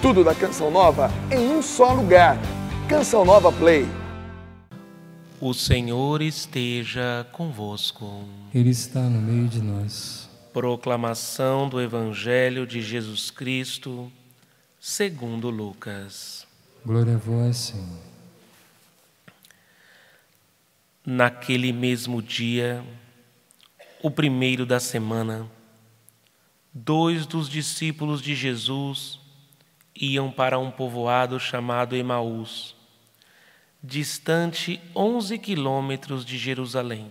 Tudo da Canção Nova em um só lugar. Canção Nova Play. O Senhor esteja convosco. Ele está no meio de nós. Proclamação do Evangelho de Jesus Cristo, segundo Lucas. Glória a vós, Senhor. Naquele mesmo dia, o primeiro da semana, 2 dos discípulos de Jesus iam para um povoado chamado Emaús, distante 11 quilômetros de Jerusalém.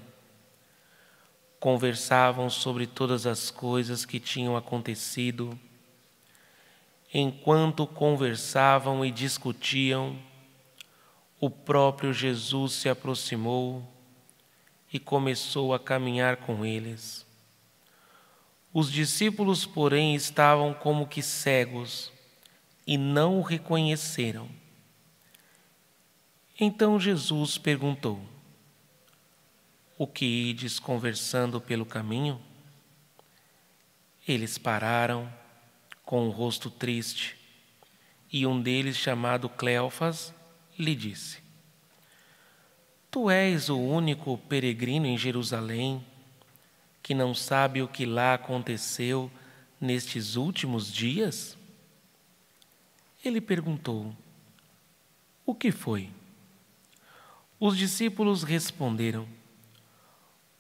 Conversavam sobre todas as coisas que tinham acontecido. Enquanto conversavam e discutiam, o próprio Jesus se aproximou e começou a caminhar com eles. Os discípulos, porém, estavam como que cegos e não o reconheceram. Então Jesus perguntou: O que ides conversando pelo caminho? Eles pararam, com o rosto triste, e um deles, chamado Cleofas, lhe disse: Tu és o único peregrino em Jerusalém que não sabe o que lá aconteceu nestes últimos dias? Ele perguntou: O que foi? Os discípulos responderam: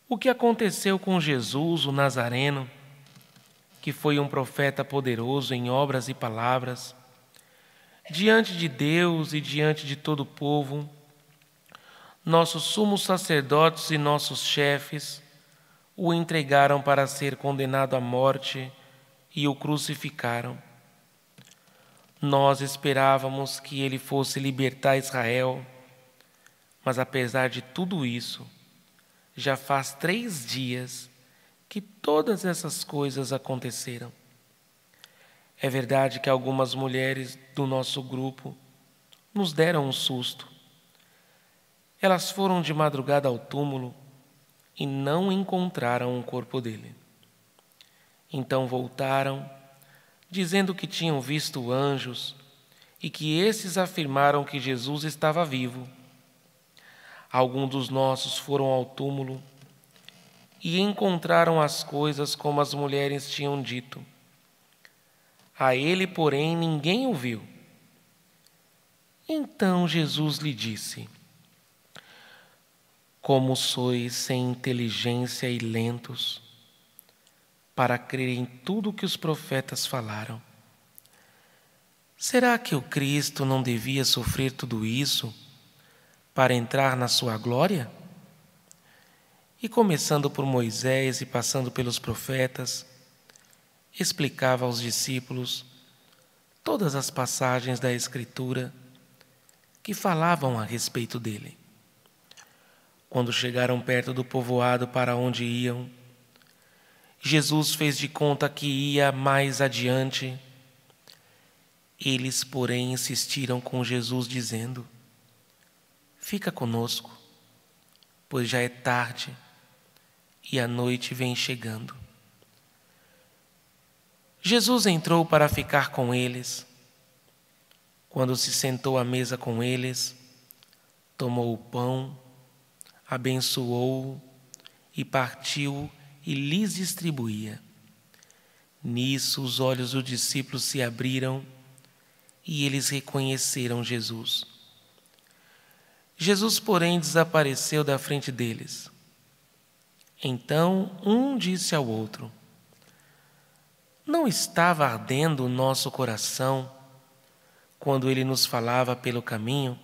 O que aconteceu com Jesus, o Nazareno, que foi um profeta poderoso em obras e palavras, diante de Deus e diante de todo o povo. Nossos sumos sacerdotes e nossos chefes o entregaram para ser condenado à morte e o crucificaram. Nós esperávamos que ele fosse libertar Israel, mas apesar de tudo isso, já faz 3 dias que todas essas coisas aconteceram. É verdade que algumas mulheres do nosso grupo nos deram um susto. Elas foram de madrugada ao túmulo e não encontraram o corpo dele. Então voltaram, dizendo que tinham visto anjos e que esses afirmaram que Jesus estava vivo. Alguns dos nossos foram ao túmulo e encontraram as coisas como as mulheres tinham dito. A ele, porém, ninguém o viu. Então Jesus lhe disse: Como sois sem inteligência e lentos para crer em tudo que os profetas falaram. Será que o Cristo não devia sofrer tudo isso para entrar na sua glória? E começando por Moisés e passando pelos profetas, explicava aos discípulos todas as passagens da Escritura que falavam a respeito dele. Quando chegaram perto do povoado para onde iam, Jesus fez de conta que ia mais adiante. Eles, porém, insistiram com Jesus, dizendo: Fica conosco, pois já é tarde e a noite vem chegando. Jesus entrou para ficar com eles. Quando se sentou à mesa com eles, tomou o pão, abençoou-o e partiu e lhes distribuía. Nisso os olhos dos discípulos se abriram e eles reconheceram Jesus. Jesus, porém, desapareceu da frente deles. Então um disse ao outro: Não estava ardendo o nosso coração quando ele nos falava pelo caminho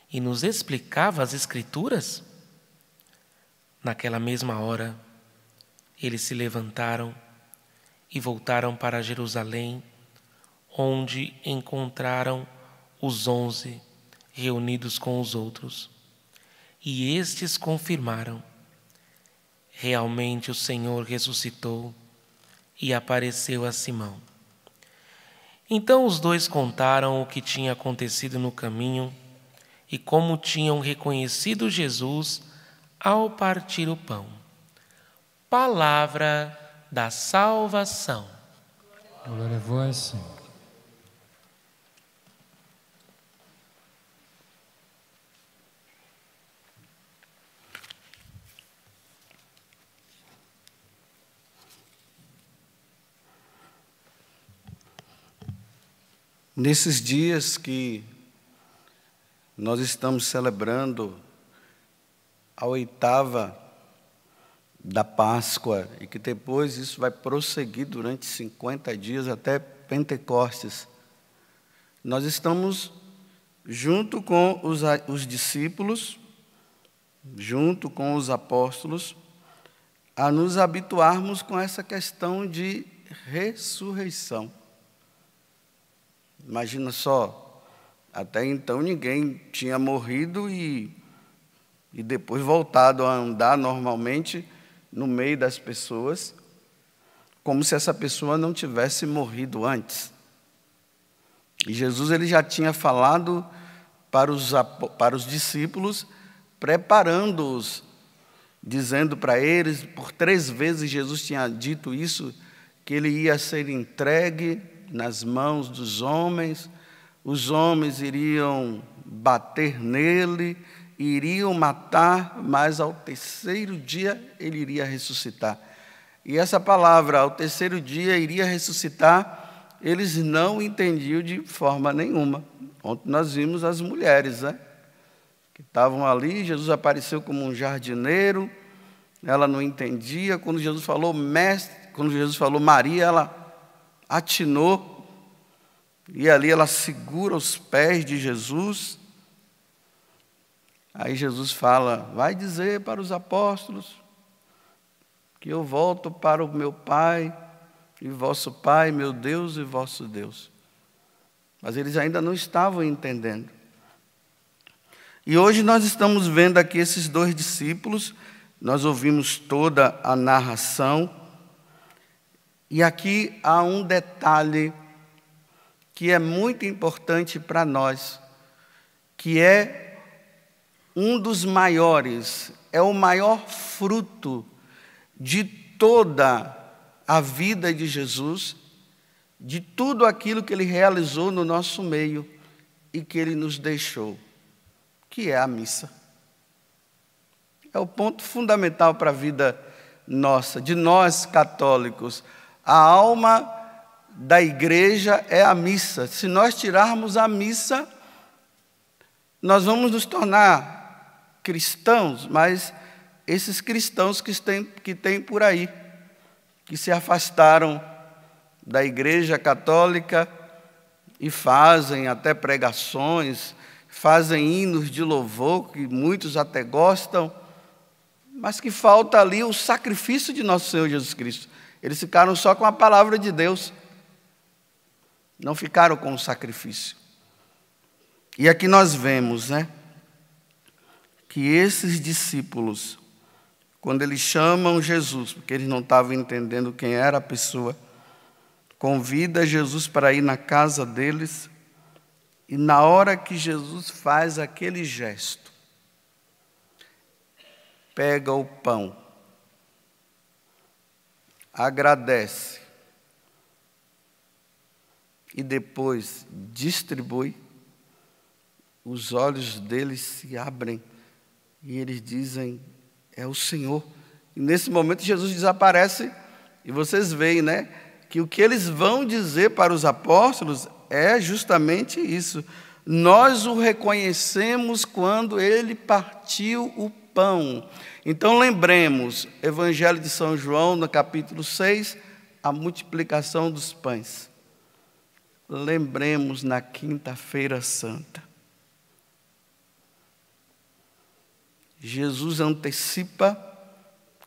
e nos explicava as Escrituras? Naquela mesma hora, eles se levantaram e voltaram para Jerusalém, onde encontraram os 11 reunidos com os outros. E estes confirmaram: realmente o Senhor ressuscitou e apareceu a Simão. Então os 2 contaram o que tinha acontecido no caminho e como tinham reconhecido Jesus ao partir o pão. Palavra da salvação. Glória a vós, Senhor. Nesses dias que nós estamos celebrando a 8ª da Páscoa e que depois isso vai prosseguir durante 50 dias até Pentecostes, nós estamos junto com os discípulos, junto com os apóstolos, a nos habituarmos com essa questão de ressurreição. Imagina só, até então ninguém tinha morrido e depois voltado a andar normalmente no meio das pessoas, como se essa pessoa não tivesse morrido antes. E Jesus ele já tinha falado para os discípulos, preparando-os, dizendo para eles, por 3 vezes Jesus tinha dito isso, que ele ia ser entregue nas mãos dos homens, os homens iriam bater nele, iriam matar, mas ao 3º dia ele iria ressuscitar. E essa palavra, ao 3º dia iria ressuscitar, eles não entendiam de forma nenhuma. Ontem nós vimos as mulheres, né, que estavam ali, Jesus apareceu como um jardineiro, ela não entendia. Quando Jesus falou mestre, quando Jesus falou Maria, ela atinou, e ali ela segura os pés de Jesus. Aí Jesus fala, vai dizer para os apóstolos que eu volto para o meu Pai e vosso Pai, meu Deus e vosso Deus. Mas eles ainda não estavam entendendo. E hoje nós estamos vendo aqui esses 2 discípulos, nós ouvimos toda a narração, e aqui há um detalhe que é muito importante para nós, que é um dos maiores, é o maior fruto de toda a vida de Jesus, de tudo aquilo que Ele realizou no nosso meio e que Ele nos deixou, que é a missa. É o ponto fundamental para a vida nossa, de nós católicos. A alma da igreja é a missa. Se nós tirarmos a missa, nós vamos nos tornar cristãos, mas esses cristãos que tem por aí, que se afastaram da igreja católica e fazem até pregações, fazem hinos de louvor, que muitos até gostam, mas que falta ali o sacrifício de nosso Senhor Jesus Cristo. Eles ficaram só com a palavra de Deus, não ficaram com o sacrifício. E aqui nós vemos, né, que esses discípulos, quando eles chamam Jesus, porque eles não estavam entendendo quem era a pessoa, convida Jesus para ir na casa deles, e na hora que Jesus faz aquele gesto, pega o pão, agradece e depois distribui, os olhos deles se abrem e eles dizem, é o Senhor. E nesse momento Jesus desaparece e vocês veem, né, que o que eles vão dizer para os apóstolos é justamente isso. Nós o reconhecemos quando ele partiu o pão. Então lembremos, Evangelho de São João, no capítulo 6, a multiplicação dos pães. Lembremos na quinta-feira santa. Jesus antecipa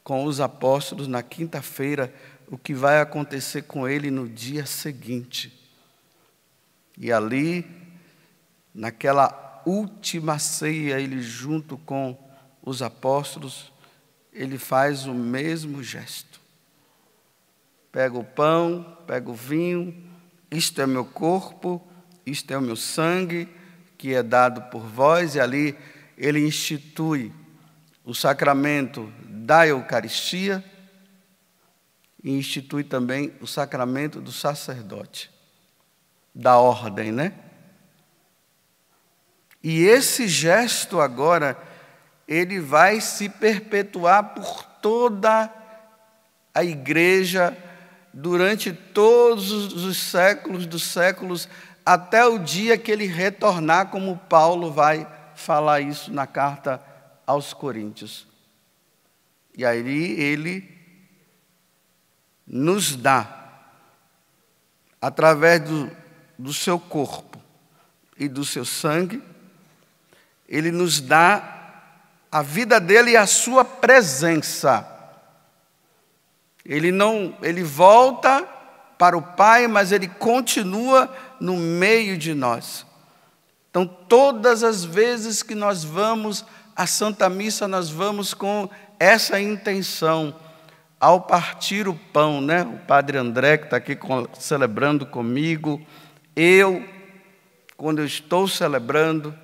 com os apóstolos na quinta-feira o que vai acontecer com ele no dia seguinte. E ali, naquela última ceia, ele junto com os apóstolos, ele faz o mesmo gesto. Pega o pão, pega o vinho, isto é meu corpo, isto é o meu sangue, que é dado por vós, e ali ele institui o sacramento da Eucaristia e institui também o sacramento do sacerdote, da ordem, né? E esse gesto agora, ele vai se perpetuar por toda a igreja, durante todos os séculos dos séculos, até o dia que ele retornar, como Paulo vai falar isso na carta aos Coríntios. E aí ele nos dá, através do seu corpo e do seu sangue, ele nos dá a vida dele e a sua presença. Ele volta para o Pai, mas ele continua no meio de nós. Então, todas as vezes que nós vamos à Santa Missa, nós vamos com essa intenção. Ao partir o pão, né? O Padre André, que está aqui celebrando comigo, quando eu estou celebrando,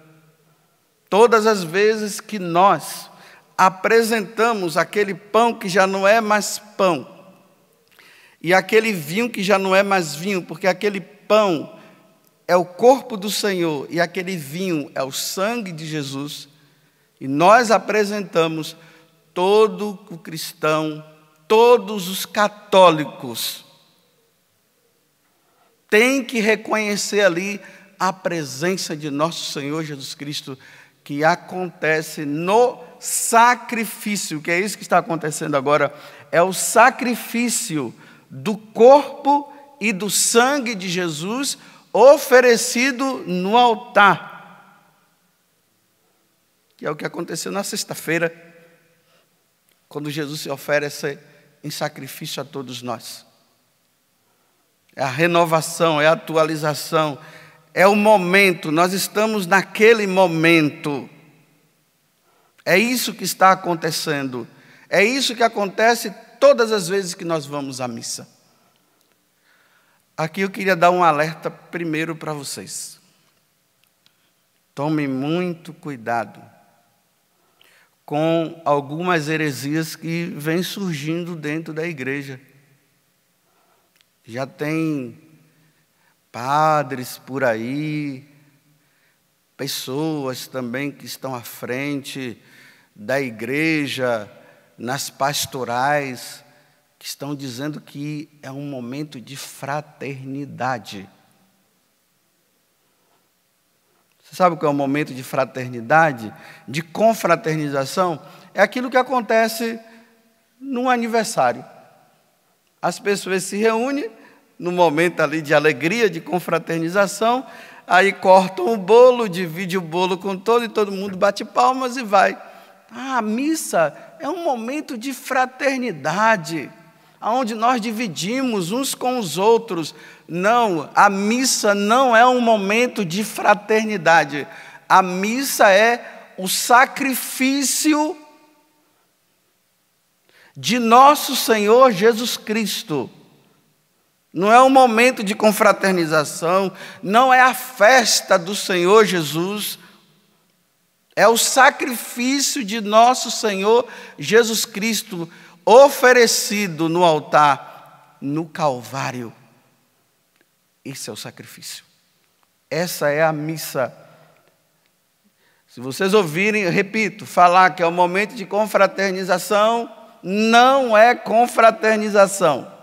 todas as vezes que nós apresentamos aquele pão que já não é mais pão, e aquele vinho que já não é mais vinho, porque aquele pão é o corpo do Senhor e aquele vinho é o sangue de Jesus, e nós apresentamos todo o cristão, todos os católicos têm que reconhecer ali a presença de nosso Senhor Jesus Cristo, que acontece no sacrifício, que é isso que está acontecendo agora, é o sacrifício do corpo e do sangue de Jesus oferecido no altar, que é o que aconteceu na sexta-feira, quando Jesus se oferece em sacrifício a todos nós. É a renovação, é a atualização, é o momento, nós estamos naquele momento. É isso que está acontecendo. É isso que acontece todas as vezes que nós vamos à missa. Aqui eu queria dar um alerta primeiro para vocês. Tomem muito cuidado com algumas heresias que vêm surgindo dentro da igreja. Já tem padres por aí, pessoas também que estão à frente da igreja, nas pastorais, que estão dizendo que é um momento de fraternidade. Você sabe o que é um momento de fraternidade, de confraternização? É aquilo que acontece num aniversário. As pessoas se reúnem no momento ali de alegria, de confraternização, aí cortam o bolo, divide o bolo com todo, e todo mundo bate palmas e vai. A missa é um momento de fraternidade, onde nós dividimos uns com os outros. Não, a missa não é um momento de fraternidade. A missa é o sacrifício de nosso Senhor Jesus Cristo. Não é um momento de confraternização, não é a festa do Senhor Jesus, é o sacrifício de nosso Senhor Jesus Cristo, oferecido no altar, no Calvário. Esse é o sacrifício. Essa é a missa. Se vocês ouvirem, eu repito, falar que é o momento de confraternização, não é confraternização.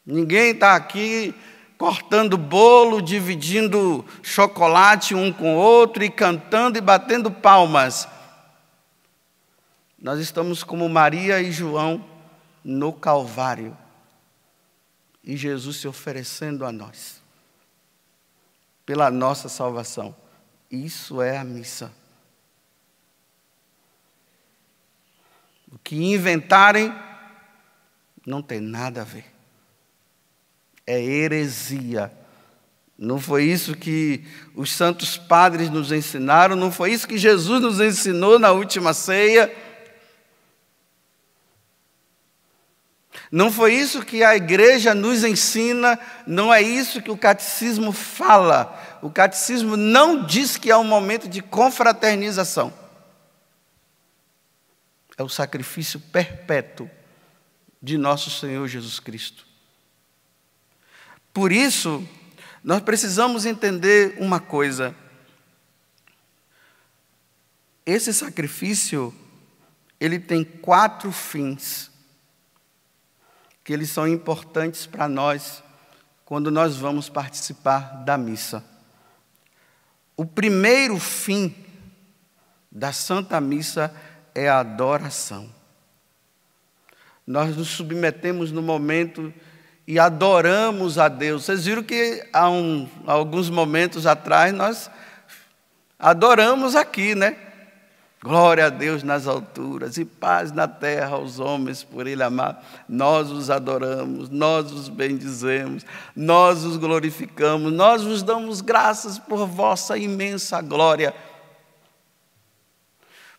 Ninguém está aqui cortando bolo, dividindo chocolate um com o outro e cantando e batendo palmas. Nós estamos como Maria e João no Calvário. E Jesus se oferecendo a nós, pela nossa salvação. Isso é a missa. O que inventarem não tem nada a ver. É heresia. Não foi isso que os santos padres nos ensinaram, não foi isso que Jesus nos ensinou na última ceia. Não foi isso que a igreja nos ensina, não é isso que o catecismo fala. O catecismo não diz que é um momento de confraternização. É o sacrifício perpétuo de nosso Senhor Jesus Cristo. Por isso, nós precisamos entender uma coisa. Esse sacrifício, ele tem 4 fins. que eles são importantes para nós quando nós vamos participar da missa. O primeiro fim da Santa Missa é a adoração. Nós nos submetemos no momento e adoramos a Deus. Vocês viram que há alguns momentos atrás nós adoramos aqui, né? Glória a Deus nas alturas e paz na terra aos homens por Ele amado. Nós os adoramos, nós os bendizemos, nós os glorificamos, nós vos damos graças por vossa imensa glória.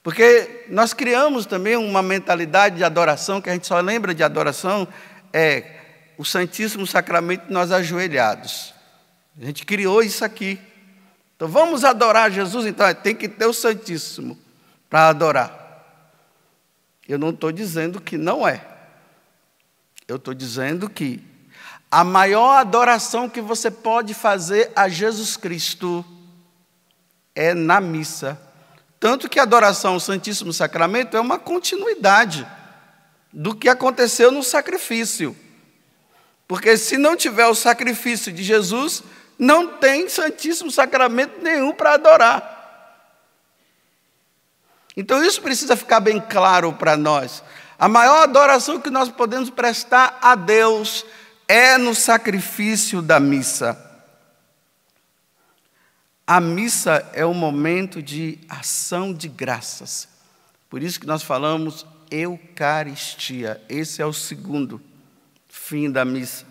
Porque nós criamos também uma mentalidade de adoração, que a gente só lembra de adoração, é o Santíssimo Sacramento nós ajoelhados. A gente criou isso aqui. Então vamos adorar Jesus, então tem que ter o Santíssimo para adorar. Eu não estou dizendo que não é. Eu estou dizendo que a maior adoração que você pode fazer a Jesus Cristo é na missa. Tanto que a adoração ao Santíssimo Sacramento é uma continuidade do que aconteceu no sacrifício. Porque se não tiver o sacrifício de Jesus, não tem Santíssimo Sacramento nenhum para adorar. Então isso precisa ficar bem claro para nós. A maior adoração que nós podemos prestar a Deus é no sacrifício da missa. A missa é um momento de ação de graças. Por isso que nós falamos Eucaristia. Esse é o segundo fim da missa.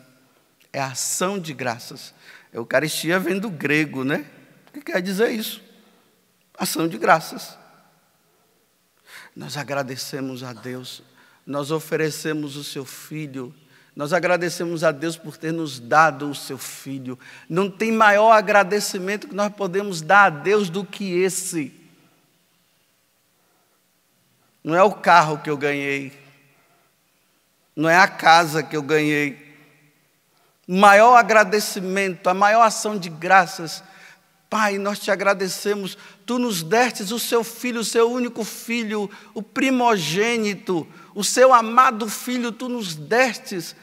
É a ação de graças. Eucaristia vem do grego, né? O que quer dizer isso? Ação de graças. Nós agradecemos a Deus, nós oferecemos o seu Filho, nós agradecemos a Deus por ter nos dado o seu Filho. Não tem maior agradecimento que nós podemos dar a Deus do que esse. Não é o carro que eu ganhei, não é a casa que eu ganhei. O maior agradecimento, a maior ação de graças, Pai, nós te agradecemos, tu nos destes o seu Filho, o seu único Filho, o primogênito, o seu amado Filho, tu nos destes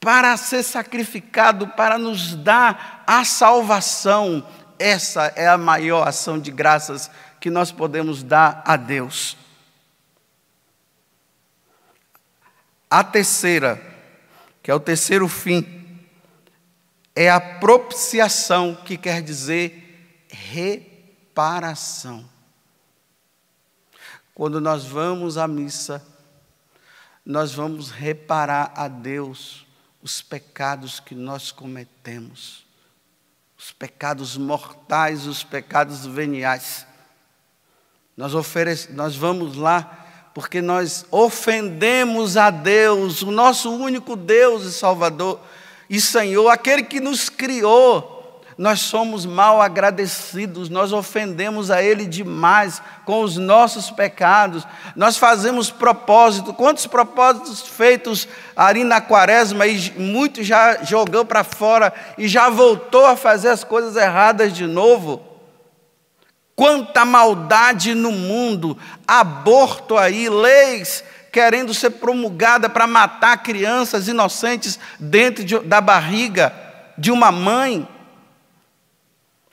para ser sacrificado, para nos dar a salvação. Essa é a maior ação de graças que nós podemos dar a Deus. A terceira, que é o terceiro fim, é a propiciação, que quer dizer reparação. Quando nós vamos à missa, nós vamos reparar a Deus os pecados que nós cometemos, os pecados mortais, os pecados veniais. Nós vamos lá porque nós ofendemos a Deus, o nosso único Deus e Salvador e Senhor, aquele que nos criou. Nós somos mal agradecidos, nós ofendemos a Ele demais com os nossos pecados. Nós fazemos propósito, quantos propósitos feitos ali na quaresma, e muitos já jogou para fora e já voltou a fazer as coisas erradas de novo. Quanta maldade no mundo, aborto aí, leis querendo ser promulgada para matar crianças inocentes dentro da barriga de uma mãe.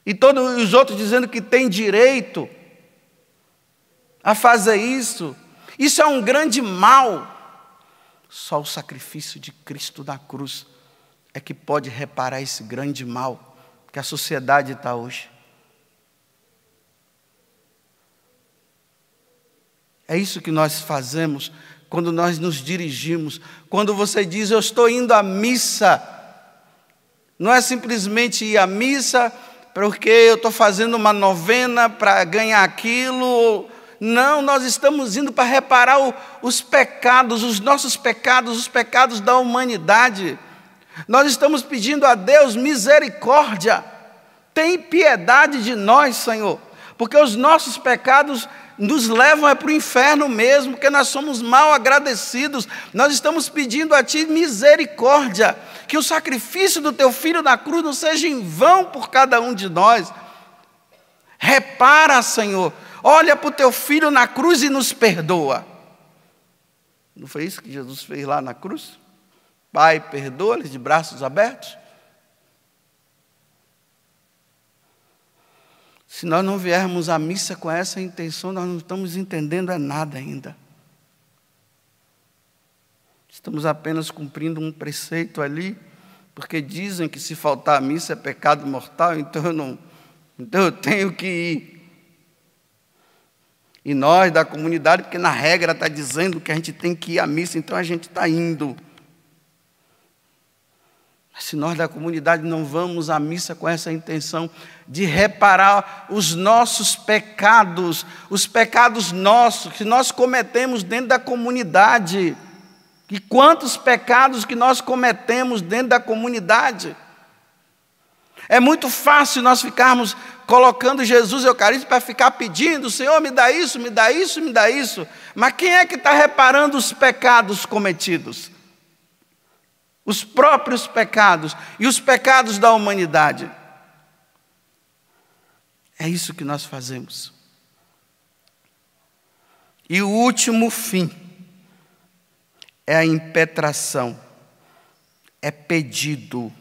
E todos os outros dizendo que tem direito a fazer isso. Isso é um grande mal. Só o sacrifício de Cristo na cruz é que pode reparar esse grande mal que a sociedade está hoje. É isso que nós fazemos quando nós nos dirigimos. Quando você diz, eu estou indo à missa, não é simplesmente ir à missa porque eu estou fazendo uma novena para ganhar aquilo. Não, nós estamos indo para reparar os pecados, os nossos pecados, os pecados da humanidade. Nós estamos pedindo a Deus misericórdia. Tem piedade de nós, Senhor, porque os nossos pecados nos levam para o inferno mesmo, porque nós somos mal agradecidos. Nós estamos pedindo a Ti misericórdia, que o sacrifício do Teu Filho na cruz não seja em vão por cada um de nós. Repara, Senhor, olha para o Teu Filho na cruz e nos perdoa. Não foi isso que Jesus fez lá na cruz? Pai, perdoa-lhes, de braços abertos? Se nós não viermos à missa com essa intenção, nós não estamos entendendo nada ainda. Estamos apenas cumprindo um preceito ali, porque dizem que se faltar à missa é pecado mortal, então eu tenho que ir. E nós da comunidade, porque na regra está dizendo que a gente tem que ir à missa, então a gente está indo. Mas se nós da comunidade não vamos à missa com essa intenção de reparar os nossos pecados, os pecados nossos que nós cometemos dentro da comunidade, e quantos pecados que nós cometemos dentro da comunidade. É muito fácil nós ficarmos colocando Jesus Eucarístico para ficar pedindo, Senhor, me dá isso, me dá isso, me dá isso. Mas quem é que está reparando os pecados cometidos? Os próprios pecados e os pecados da humanidade. É isso que nós fazemos. E o último fim é a impetração, é pedido.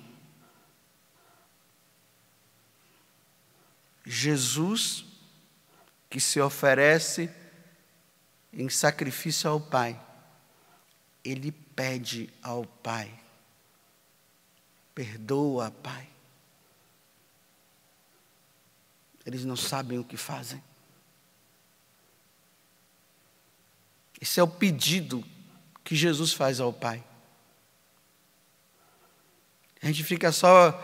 Jesus, que se oferece em sacrifício ao Pai, ele pede ao Pai: perdoa, Pai. Eles não sabem o que fazem. Esse é o pedido que Jesus faz ao Pai. A gente fica só,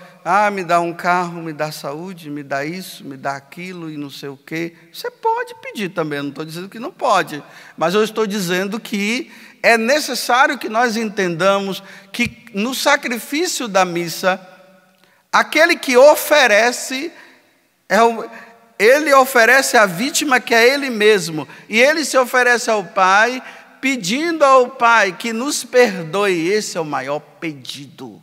me dá um carro, me dá saúde, me dá isso, me dá aquilo e não sei o quê. Você pode pedir também, não estou dizendo que não pode. Mas eu estou dizendo que é necessário que nós entendamos que no sacrifício da missa, aquele que oferece, ele oferece a vítima que é ele mesmo. E ele se oferece ao Pai, pedindo ao Pai que nos perdoe. Esse é o maior pedido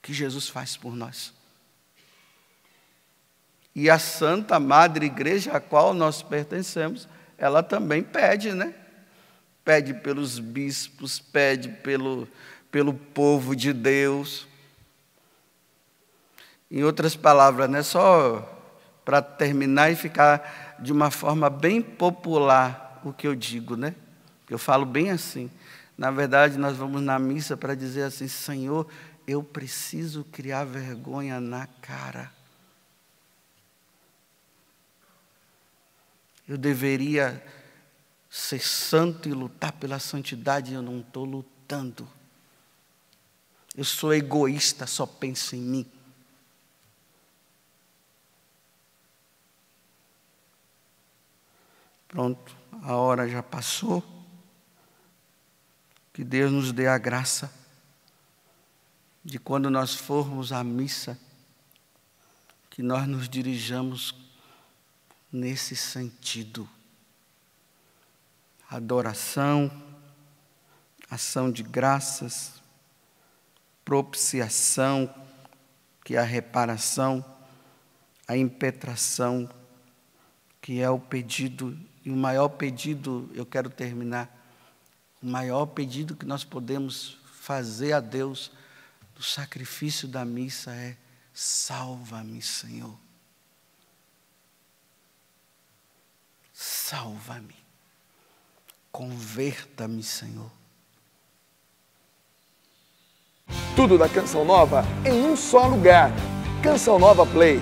que Jesus faz por nós. E a Santa Madre Igreja, a qual nós pertencemos, ela também pede, né? Pede pelos bispos, pede pelo povo de Deus. Em outras palavras, não é só para terminar e ficar de uma forma bem popular o que eu digo, né? Eu falo bem assim. Na verdade, nós vamos na missa para dizer assim: Senhor, eu preciso criar vergonha na cara. Eu deveria ser santo e lutar pela santidade, e eu não estou lutando. Eu sou egoísta, só penso em mim. Pronto, a hora já passou. Que Deus nos dê a graça de, quando nós formos à missa, que nós nos dirijamos nesse sentido. Adoração, ação de graças, propiciação, que é a reparação, a impetração, que é o pedido, e o maior pedido, eu quero terminar, o maior pedido que nós podemos fazer a Deus do sacrifício da missa é: salva-me, Senhor. Salva-me. Converta-me, Senhor. Tudo da Canção Nova em um só lugar. Canção Nova Play.